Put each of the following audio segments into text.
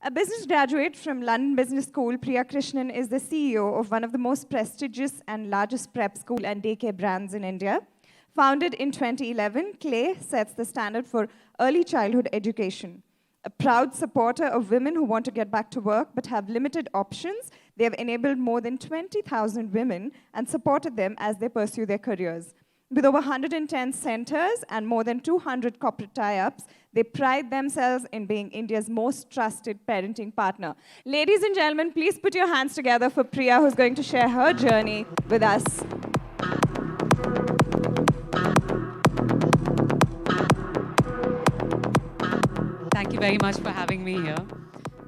A business graduate from London Business School, Priya Krishnan is the CEO of one of the most prestigious and largest prep school and daycare brands in India. Founded in 2011, CLAY sets the standard for early childhood education. A proud supporter of women who want to get back to work but have limited options, they have enabled more than 20,000 women and supported them as they pursue their careers. With over 110 centers and more than 200 corporate tie-ups, they pride themselves in being India's most trusted parenting partner. Ladies and gentlemen, please put your hands together for Priya, who's going to share her journey with us. Thank you very much for having me here.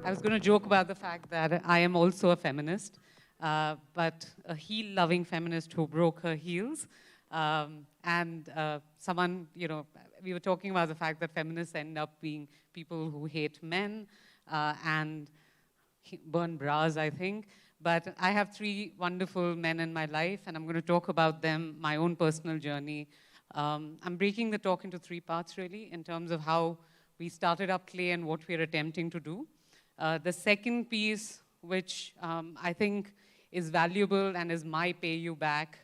I was going to joke about the fact that I am also a feminist, but a heel-loving feminist who broke her heels. Someone, we were talking about the fact that feminists end up being people who hate men and burn bras, I think. But I have three wonderful men in my life, and I'm going to talk about them, my own personal journey. I'm breaking the talk into three parts, really, in terms of how we started up CLAY and what we're attempting to do. The second piece, which I think is valuable and is my pay you back,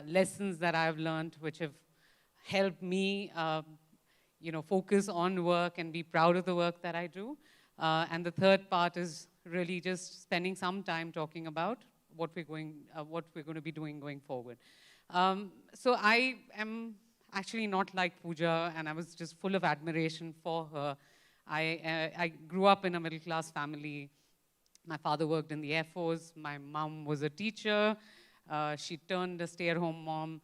lessons that I've learned which have helped me focus on work and be proud of the work that I do. And the third part is really just spending some time talking about what we're going to be doing going forward. So I am actually not like Pooja, and I was just full of admiration for her. I grew up in a middle-class family. My father worked in the Air Force. My mom was a teacher. She turned a stay-at-home mom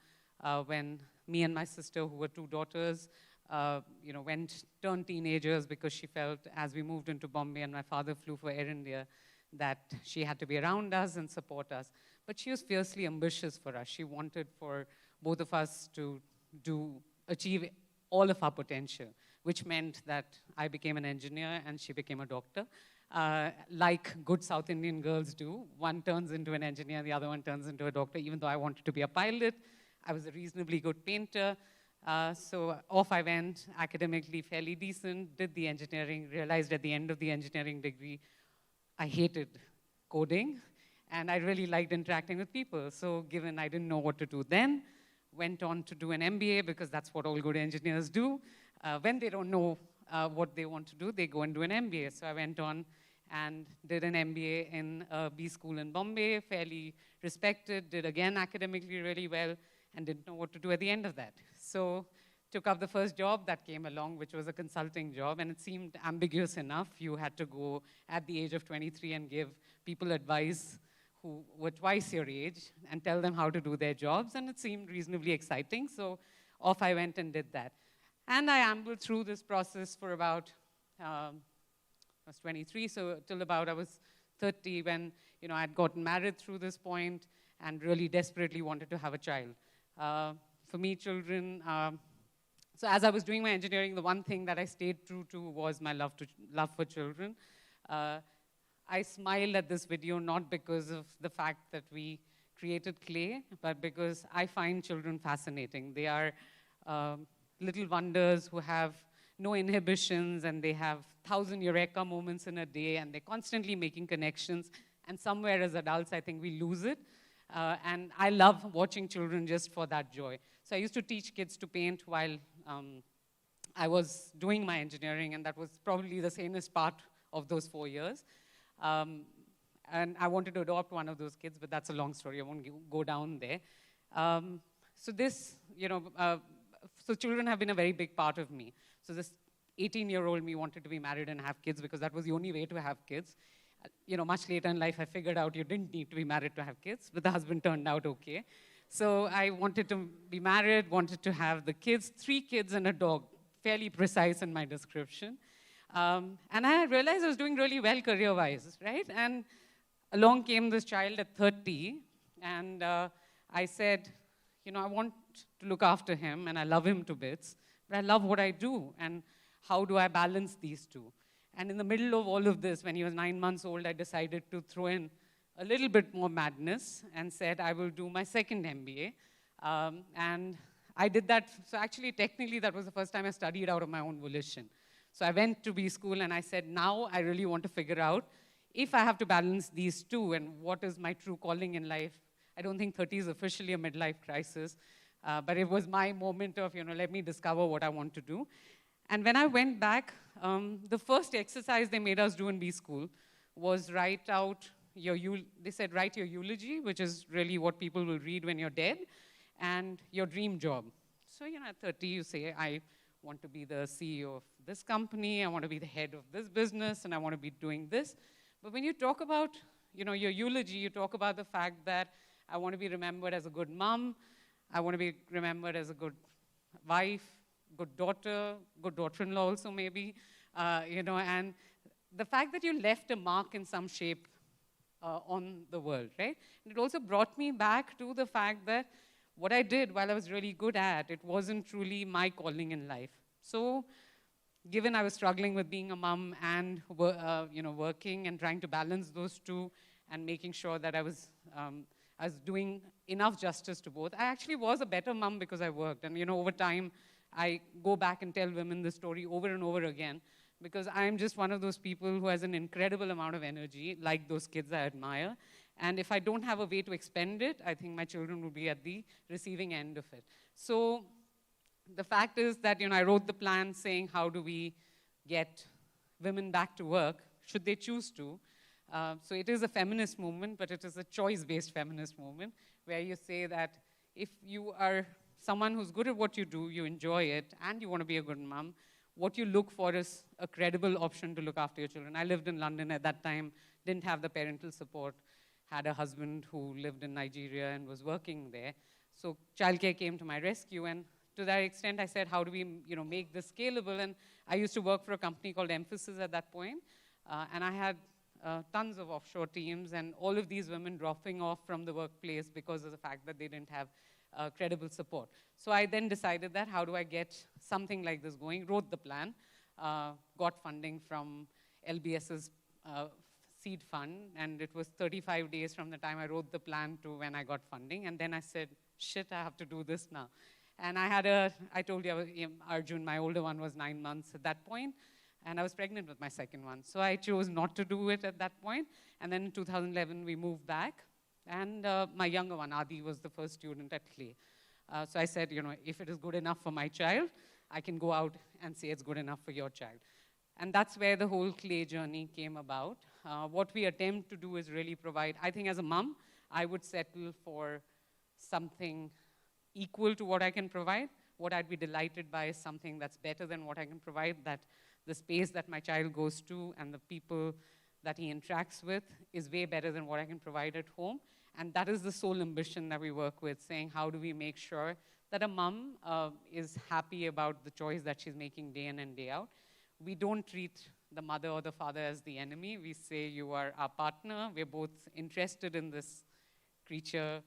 when me and my sister, who were two daughters, turned teenagers, because she felt, as we moved into Bombay and my father flew for Air India, that she had to be around us and support us. But she was fiercely ambitious for us. She wanted for both of us to achieve all of our potential, which meant that I became an engineer and she became a doctor. Like good South Indian girls do. One turns into an engineer, the other one turns into a doctor. Even though I wanted to be a pilot, I was a reasonably good painter. So off I went, academically fairly decent, did the engineering, realized at the end of the engineering degree, I hated coding, and I really liked interacting with people. So given I didn't know what to do then, went on to do an MBA, because that's what all good engineers do. When they don't know what they want to do, they go and do an MBA. So I went on and did an MBA in a B school in Bombay, fairly respected, did again academically really well, and didn't know what to do at the end of that. So took up the first job that came along, which was a consulting job, and it seemed ambiguous enough. You had to go at the age of 23 and give people advice who were twice your age and tell them how to do their jobs, and it seemed reasonably exciting. So off I went and did that. And I ambled through this process for about, I was 23, so till about I was 30 when I'd gotten married through this point and really desperately wanted to have a child. For me, children, so as I was doing my engineering, the one thing that I stayed true to was my love for children. I smiled at this video not because of the fact that we created CLAY, but because I find children fascinating. They are little wonders who have no inhibitions, and they have 1,000 eureka moments in a day, and they're constantly making connections. And somewhere as adults, I think we lose it. And I love watching children just for that joy. So I used to teach kids to paint while I was doing my engineering, and that was probably the sanest part of those 4 years. And I wanted to adopt one of those kids, but that's a long story. I won't go down there. So this, so children have been a very big part of me. So this 18-year-old me wanted to be married and have kids because that was the only way to have kids. Much later in life, I figured out you didn't need to be married to have kids, but the husband turned out okay. So I wanted to be married, wanted to have the kids, 3 kids and a dog, fairly precise in my description. And I realized I was doing really well career-wise, right? And along came this child at 30, and I said, I want to look after him, and I love him to bits, but I love what I do, and how do I balance these two? And in the middle of all of this, when he was 9 months old, I decided to throw in a little bit more madness and said, I will do my second MBA. And I did that. So actually, technically, that was the first time I studied out of my own volition. So I went to B school and I said, now I really want to figure out if I have to balance these two and what is my true calling in life. I don't think 30 is officially a midlife crisis, but it was my moment of, let me discover what I want to do. And when I went back, the first exercise they made us do in B school was write out they said write your eulogy, which is really what people will read when you're dead, and your dream job. So, at 30, you say, I want to be the CEO of this company, I want to be the head of this business, and I want to be doing this. But when you talk about, your eulogy, you talk about the fact that I want to be remembered as a good mom, I want to be remembered as a good wife, good daughter-in-law also maybe, and the fact that you left a mark in some shape on the world, right? And it also brought me back to the fact that what I did while I was really good at, it wasn't truly my calling in life. So, given I was struggling with being a mom and working and trying to balance those two and making sure that I was doing enough justice to both, I actually was a better mom because I worked. And over time, I go back and tell women this story over and over again because I'm just one of those people who has an incredible amount of energy, like those kids I admire. And if I don't have a way to expend it, I think my children will be at the receiving end of it. So the fact is that, I wrote the plan saying, how do we get women back to work, should they choose to? So it is a feminist movement, but it is a choice-based feminist movement, where you say that if you are someone who's good at what you do, you enjoy it, and you want to be a good mom, what you look for is a credible option to look after your children. I lived in London at that time, didn't have the parental support, had a husband who lived in Nigeria and was working there. So childcare came to my rescue, and to that extent, I said, how do we make this scalable? And I used to work for a company called Emphasis at that point, and I had tons of offshore teams, and all of these women dropping off from the workplace because of the fact that they didn't have credible support. So I then decided that how do I get something like this going, wrote the plan, got funding from LBS's seed fund, and it was 35 days from the time I wrote the plan to when I got funding, and then I said, shit, I have to do this now. And I told you, Arjun, my older one was 9 months at that point, and I was pregnant with my second one. So I chose not to do it at that point, and then in 2011, we moved back, and my younger one, Adi, was the first student at Clay. So I said, if it is good enough for my child, I can go out and say it's good enough for your child. And that's where the whole Clay journey came about. What we attempt to do is really provide, I think as a mom, I would settle for something equal to what I can provide. What I'd be delighted by is something that's better than what I can provide, that the space that my child goes to and the people that he interacts with is way better than what I can provide at home. And that is the sole ambition that we work with, saying how do we make sure that a mom is happy about the choice that she's making day in and day out. We don't treat the mother or the father as the enemy. We say you are our partner. We're both interested in this creature,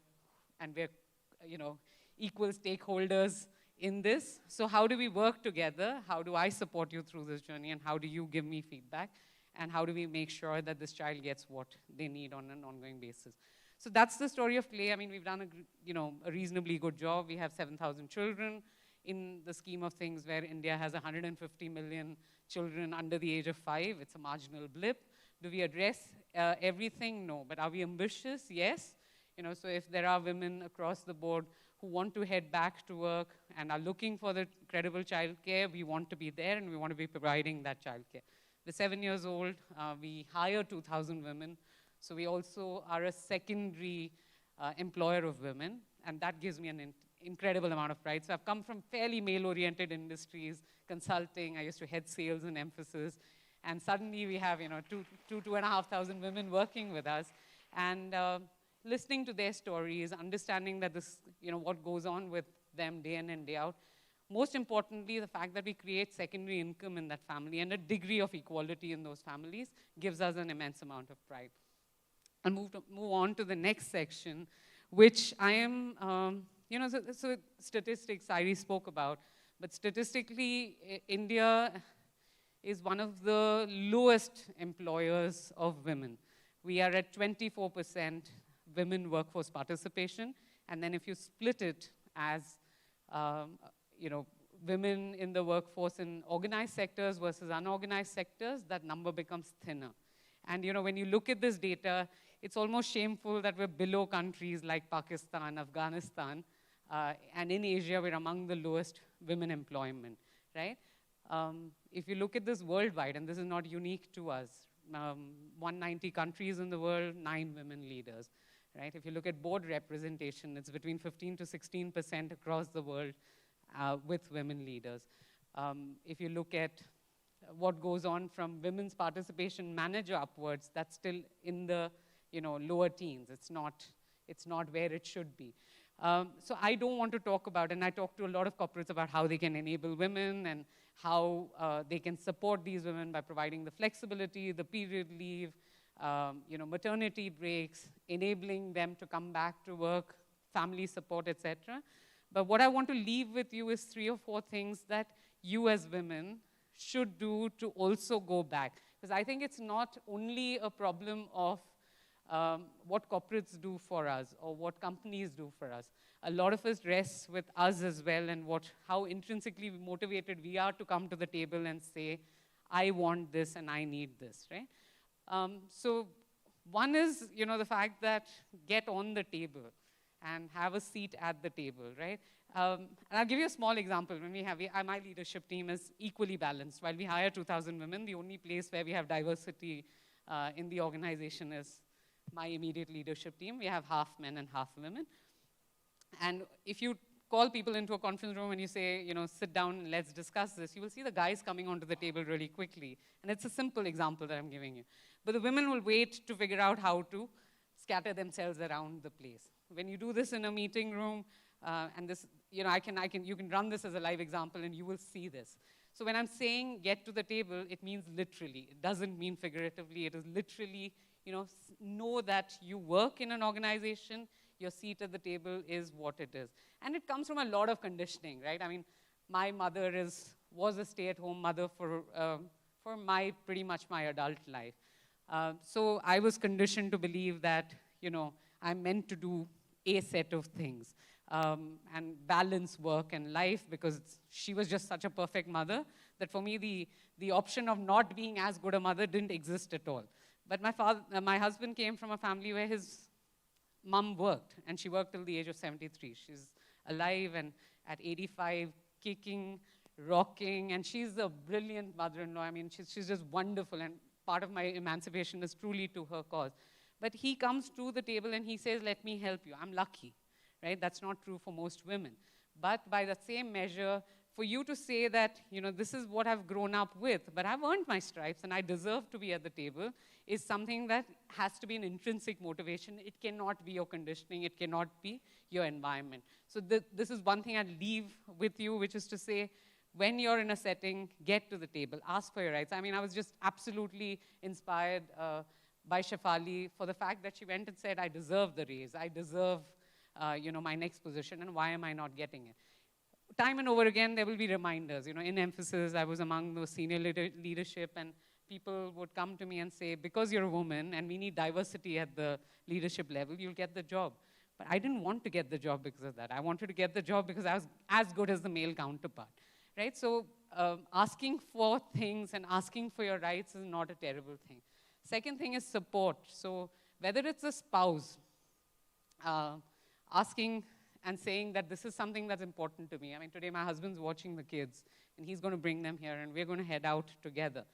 and we're, equal stakeholders in this. So how do we work together? How do I support you through this journey, and how do you give me feedback? And how do we make sure that this child gets what they need on an ongoing basis? So that's the story of Clay. I mean, we've done a reasonably good job. We have 7,000 children in the scheme of things, where India has 150 million children under the age of 5. It's a marginal blip. Do we address everything? No. But are we ambitious? Yes. So if there are women across the board who want to head back to work and are looking for the credible childcare, we want to be there, and we want to be providing that childcare. We're 7 years old. We hire 2,000 women. So we also are a secondary employer of women, and that gives me an incredible amount of pride. So I've come from fairly male-oriented industries, consulting. I used to head sales and Emphasis, and suddenly we have 2,500 women working with us, and listening to their stories, understanding that this, what goes on with them day in and day out. Most importantly, the fact that we create secondary income in that family and a degree of equality in those families gives us an immense amount of pride. I'll move on to the next section, which I am, so statistics Sairi spoke about, but statistically, India is one of the lowest employers of women. We are at 24% women workforce participation, and then if you split it as, women in the workforce in organized sectors versus unorganized sectors, that number becomes thinner. And when you look at this data, it's almost shameful that we're below countries like Pakistan, Afghanistan, and in Asia, we're among the lowest women employment, right? If you look at this worldwide, and this is not unique to us, 190 countries in the world, 9 women leaders, right? If you look at board representation, it's between 15 to 16% across the world with women leaders. If you look at what goes on from women's participation manager upwards, that's still in the lower teens. It's not where it should be. So I don't want to talk about, and I talk to a lot of corporates about how they can enable women and how they can support these women by providing the flexibility, the period leave, maternity breaks, enabling them to come back to work, family support, etc. But what I want to leave with you is 3 or 4 things that you as women should do to also go back. Because I think it's not only a problem of what corporates do for us or what companies do for us. A lot of us rests with us as well and how intrinsically motivated we are to come to the table and say, I want this and I need this, right? So one is, the fact that get on the table and have a seat at the table, right? And I'll give you a small example. When my leadership team is equally balanced. While we hire 2,000 women, the only place where we have diversity in the organization is my immediate leadership team. We have half men and half women. And if you call people into a conference room and you say, sit down and let's discuss this, you will see the guys coming onto the table really quickly. And it's a simple example that I'm giving you. But the women will wait to figure out how to scatter themselves around the place. When you do this in a meeting room, and this, you can run this as a live example and you will see this. So when I'm saying get to the table, it means literally. It doesn't mean figuratively. It is literally, know that you work in an organization, your seat at the table is what it is. And it comes from a lot of conditioning, right? I mean, my mother was a stay-at-home mother for pretty much my adult life. So I was conditioned to believe that, I'm meant to do a set of things and balance work and life, because she was just such a perfect mother that for me, the option of not being as good a mother didn't exist at all. But my husband came from a family where his mom worked, and she worked till the age of 73. She's alive and at 85, kicking, rocking, and she's a brilliant mother-in-law. I mean, she's just wonderful, and part of my emancipation is truly to her cause. But he comes to the table and he says, let me help you. I'm lucky, right? That's not true for most women. But by the same measure, for you to say that, this is what I've grown up with, but I've earned my stripes and I deserve to be at the table, is something that has to be an intrinsic motivation. It cannot be your conditioning. It cannot be your environment. So this is one thing I'd leave with you, which is to say, when you're in a setting, get to the table, ask for your rights. I mean, I was just absolutely inspired by Shefali for the fact that she went and said, I deserve the raise. I deserve, my next position, and why am I not getting it? Time and over again, there will be reminders. In emphasis, I was among the senior leadership, and people would come to me and say, because you're a woman and we need diversity at the leadership level, you'll get the job. But I didn't want to get the job because of that. I wanted to get the job because I was as good as the male counterpart, right? So asking for things and asking for your rights is not a terrible thing. Second thing is support. So whether it's a spouse, asking and saying that this is something that's important to me. I mean, today my husband's watching the kids, and he's going to bring them here, and we're going to head out together,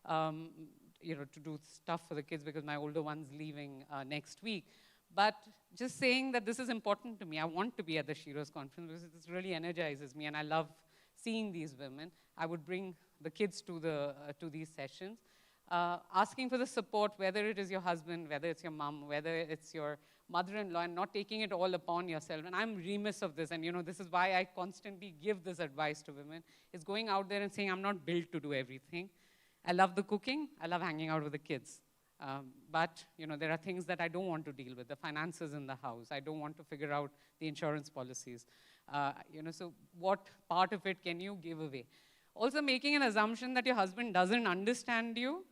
to do stuff for the kids because my older one's leaving next week. But just saying that this is important to me. I want to be at the SHEROES conference because this really energizes me, and I love seeing these women. I would bring the kids to these sessions. Asking for the support, whether it is your husband, whether it's your mom, whether it's your mother-in-law, and not taking it all upon yourself. And I'm remiss of this, and this is why I constantly give this advice to women, is going out there and saying, I'm not built to do everything. I love the cooking, I love hanging out with the kids. But there are things that I don't want to deal with, the finances in the house. I don't want to figure out the insurance policies. So what part of it can you give away? Also making an assumption that your husband doesn't understand you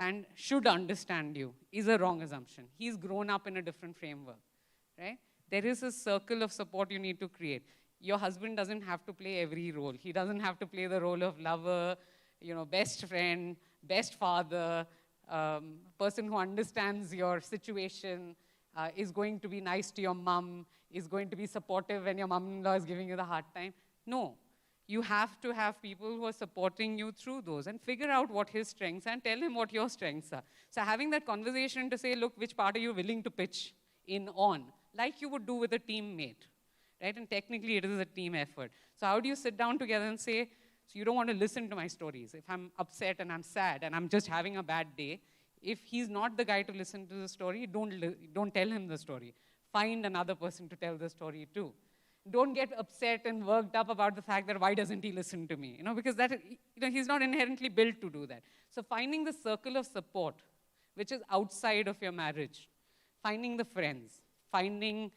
and should understand you is a wrong assumption. He's grown up in a different framework, right? There is a circle of support you need to create. your husband doesn't have to play every role. He doesn't have to play the role of lover, best friend, best father, person who understands your situation, is going to be nice to your mom, is going to be supportive when your mom-in-law is giving you the hard time. No. You have to have people who are supporting you through those and figure out what his strengths are and tell him what your strengths are. So having that conversation to say, look, which part are you willing to pitch in on, like you would do with a teammate, right? And technically it is a team effort. So how do you sit down together and say, so you don't want to listen to my stories. If I'm upset and I'm sad and I'm just having a bad day, if he's not the guy to listen to the story, don't tell him the story. Find another person to tell the story to. Don't get upset and worked up about the fact that why doesn't he listen to me? Because he's not inherently built to do that. So finding the circle of support, which is outside of your marriage, finding the friends, finding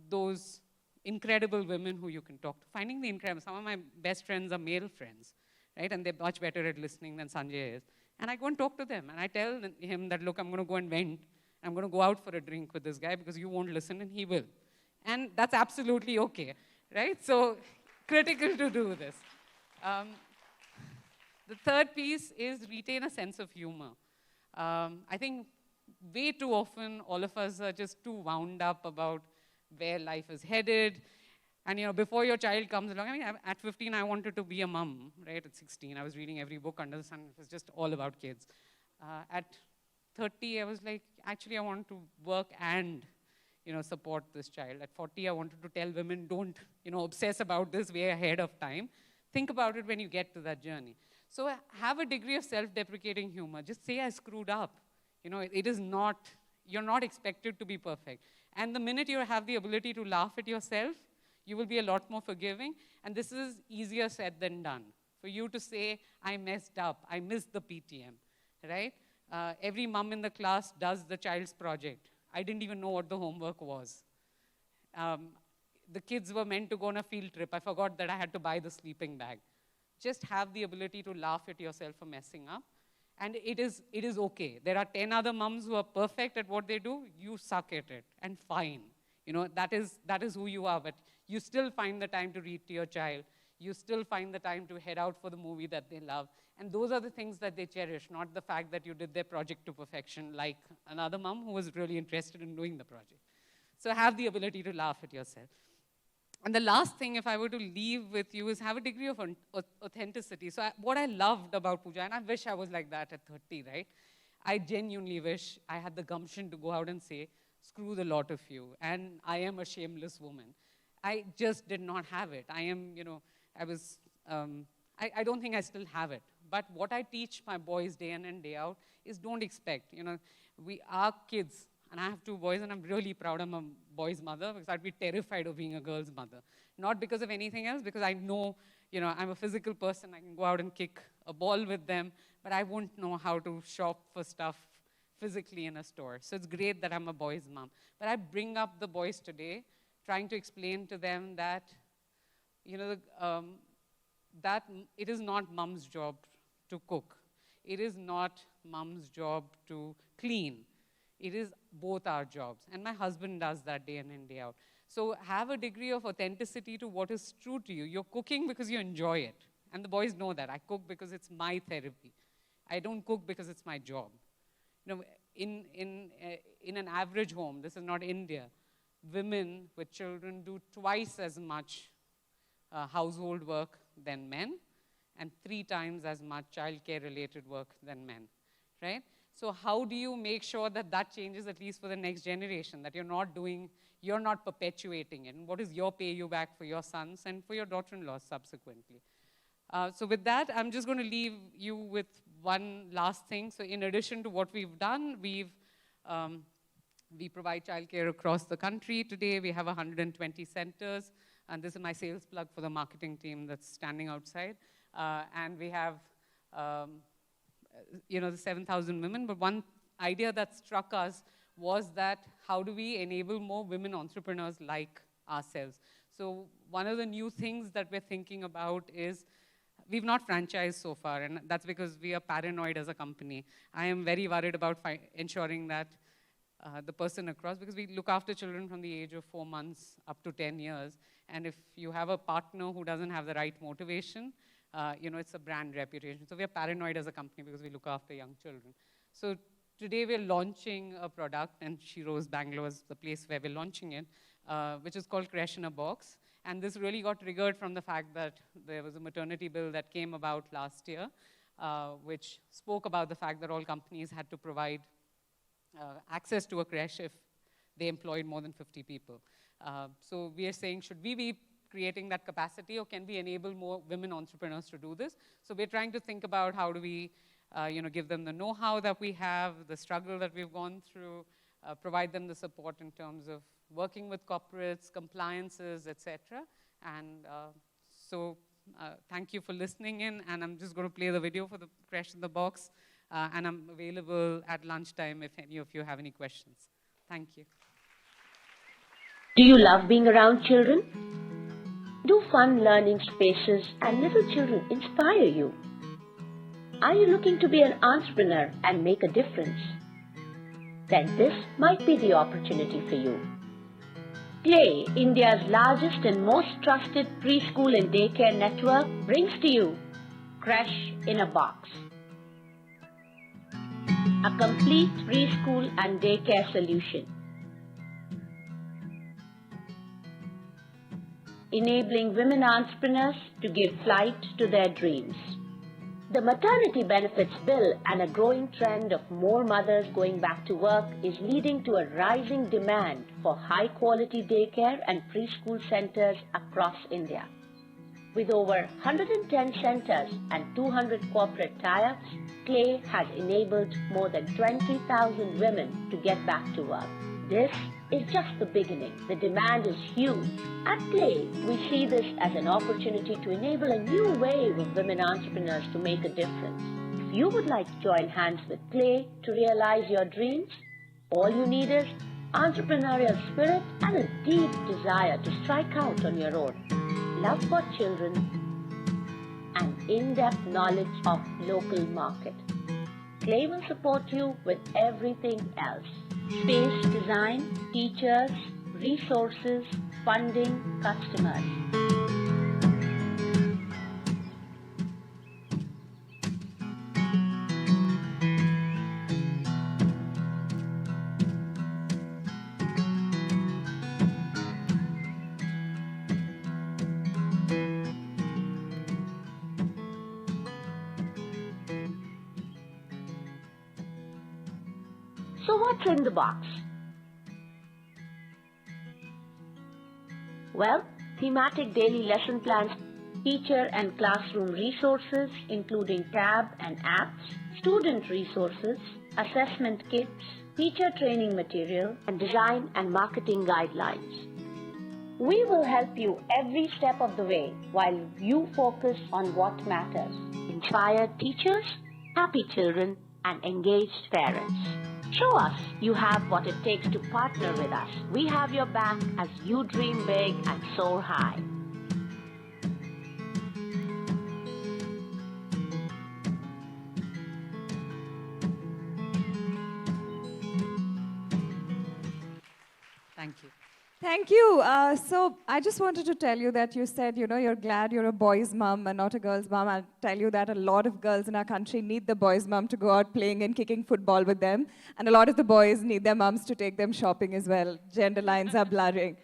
those incredible women who you can talk to, finding the incredible, some of my best friends are male friends, right? And they're much better at listening than Sanjay is. And I go and talk to them, and I tell him that, look, I'm going to go and vent. I'm going to go out for a drink with this guy because you won't listen and he will. And that's absolutely okay, right? So critical to do this. The third piece is retain a sense of humor. I think way too often all of us are just too wound up about where life is headed. And before your child comes along, at 15 I wanted to be a mom, right? At 16 I was reading every book under the sun. It was just all about kids. At 30 I was like, actually I want to work and support this child. At 40, I wanted to tell women, don't, obsess about this way ahead of time. Think about it when you get to that journey. So have a degree of self-deprecating humor. Just say I screwed up. It is not, you're not expected to be perfect. And the minute you have the ability to laugh at yourself, you will be a lot more forgiving. And this is easier said than done. For you to say, I messed up, I missed the PTM, right? Every mom in the class does the child's project. I didn't even know what the homework was. The kids were meant to go on a field trip. I forgot that I had to buy the sleeping bag. Just have the ability to laugh at yourself for messing up. And it is okay. There are 10 other moms who are perfect at what they do. You suck at it, and fine. That is who you are, but you still find the time to read to your child. You still find the time to head out for the movie that they love. And those are the things that they cherish, not the fact that you did their project to perfection, like another mom who was really interested in doing the project. So have the ability to laugh at yourself. And the last thing, if I were to leave with you, is have a degree of authenticity. So what I loved about Pooja, and I wish I was like that at 30, right? I genuinely wish I had the gumption to go out and say, screw the lot of you, and I am a shameless woman. I just did not have it. I am, I don't think I still have it. But what I teach my boys day in and day out is don't expect. We are kids, and I have 2 boys, and I'm really proud I'm a boy's mother because I'd be terrified of being a girl's mother. Not because of anything else, because I know, I'm a physical person. I can go out and kick a ball with them, but I won't know how to shop for stuff physically in a store. So it's great that I'm a boy's mom. But I bring up the boys today, trying to explain to them that, that it is not mom's job to cook. It is not mom's job to clean. It is both our jobs. And my husband does that day in and day out. So have a degree of authenticity to what is true to you. You're cooking because you enjoy it. And the boys know that. I cook because it's my therapy. I don't cook because it's my job. In an average home, this is not India, women with children do twice as much household work than men, and 3 times as much childcare-related work than men, right? So how do you make sure that that changes at least for the next generation, that you're not perpetuating it? And what is your pay back for your sons and for your daughter-in-laws subsequently? So with that, I'm just going to leave you with one last thing. So in addition to what we've done, we provide childcare across the country. Today, we have 120 centers. And this is my sales plug for the marketing team that's standing outside. And we have, the 7,000 women. But one idea that struck us was that how do we enable more women entrepreneurs like ourselves? So one of the new things that we're thinking about is we've not franchised so far, and that's because we are paranoid as a company. I am very worried about ensuring that the person across, because we look after children from the age of 4 months up to 10 years. And if you have a partner who doesn't have the right motivation, it's a brand reputation. So we're paranoid as a company because we look after young children. So today we're launching a product, and SHEROES Bangalore is the place where we're launching it, which is called Creche in a Box. And this really got triggered from the fact that there was a maternity bill that came about last year, which spoke about the fact that all companies had to provide access to a creche if they employed more than 50 people. So we are saying, should we be creating that capacity, or can we enable more women entrepreneurs to do this? So we're trying to think about how do we give them the know-how that we have, the struggle that we've gone through, provide them the support in terms of working with corporates, compliances, etc. And so thank you for listening in, and I'm just going to play the video for the Creche in the Box, and I'm available at lunchtime if any of you have any questions. Thank you. Do you love being around children? Do fun learning spaces and little children inspire you? Are you looking to be an entrepreneur and make a difference? Then this might be the opportunity for you. Play, India's largest and most trusted preschool and daycare network, brings to you Creche in a Box. A complete preschool and daycare solution, enabling women entrepreneurs to give flight to their dreams. The maternity benefits bill and a growing trend of more mothers going back to work is leading to a rising demand for high-quality daycare and preschool centers across India. With over 110 centers and 200 corporate tie-ups, CLAY has enabled more than 20,000 women to get back to work. This is just the beginning. The demand is huge. At CLAY, we see this as an opportunity to enable a new wave of women entrepreneurs to make a difference. If you would like to join hands with CLAY to realize your dreams, all you need is entrepreneurial spirit and a deep desire to strike out on your own, love for children, and in-depth knowledge of local market. CLAY will support you with everything else: space design, teachers, resources, funding, customers. So what's in the box? Well, thematic daily lesson plans, teacher and classroom resources including tab and apps, student resources, assessment kits, teacher training material, and design and marketing guidelines. We will help you every step of the way while you focus on what matters: inspired teachers, happy children, and engaged parents. Show us you have what it takes to partner with us. We have your back as you dream big and soar high. Thank you. Thank you. So I just wanted to tell you that you said, you're glad you're a boy's mom and not a girl's mom. I'll tell you that a lot of girls in our country need the boy's mom to go out playing and kicking football with them. And a lot of the boys need their moms to take them shopping as well. Gender lines are blurring.